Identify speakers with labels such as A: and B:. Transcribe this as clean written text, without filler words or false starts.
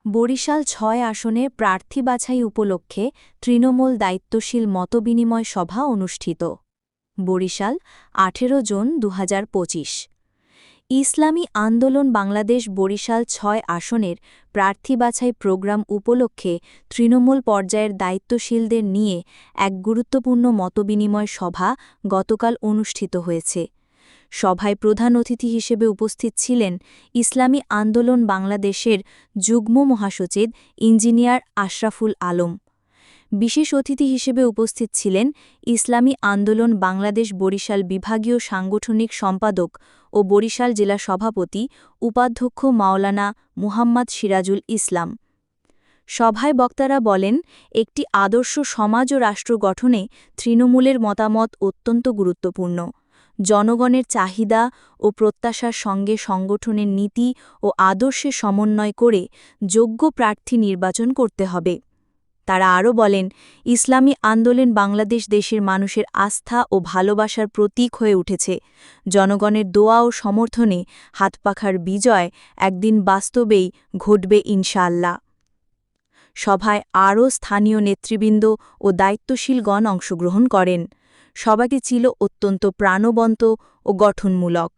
A: বরিশাল ৬ আসনে প্রার্থী বাছাই উপলক্ষে তৃণমূল দায়িত্বশীল মতবিনিময় সভা অনুষ্ঠিত। বরিশাল ১৮ জুন ২০২৫। ইসলামী আন্দোলন বাংলাদেশ বরিশাল ৬ আসনের প্রার্থী বাছাই প্রোগ্রাম উপলক্ষে তৃণমূল পর্যায়ের দায়িত্বশীলদের নিয়ে এক গুরুত্বপূর্ণ মতবিনিময় সভা গতকাল অনুষ্ঠিত হয়েছে। সভায় প্রধান অতিথি হিসেবে উপস্থিত ছিলেন ইসলামী আন্দোলন বাংলাদেশের যুগ্ম মহাসচিব ইঞ্জিনিয়ার আশরাফুল আলম। বিশেষ অতিথি হিসেবে উপস্থিত ছিলেন ইসলামী আন্দোলন বাংলাদেশ বরিশাল বিভাগীয় সাংগঠনিক সম্পাদক ও বরিশাল জেলা সভাপতি উপাধ্যক্ষ মাওলানা মুহাম্মদ সিরাজুল ইসলাম। সভায় বক্তারা বলেন, একটি আদর্শ সমাজ ও রাষ্ট্র গঠনে তৃণমূলের মতামত অত্যন্ত গুরুত্বপূর্ণ। জনগণের চাহিদা ও প্রত্যাশার সঙ্গে সংগঠনের নীতি ও আদর্শে সমন্বয় করে যোগ্য প্রার্থী নির্বাচন করতে হবে। তারা আরও বলেন, ইসলামী আন্দোলন বাংলাদেশ দেশের মানুষের আস্থা ও ভালোবাসার প্রতীক হয়ে উঠেছে। জনগণের দোয়া ও সমর্থনে হাতপাখার বিজয় একদিন বাস্তবেই ঘটবে ইনশাআল্লাহ। সভায় আরও স্থানীয় নেতৃবৃন্দ ও দায়িত্বশীলগণ অংশগ্রহণ করেন। সভাটি ছিল অত্যন্ত প্রাণবন্ত ও গঠনমূলক।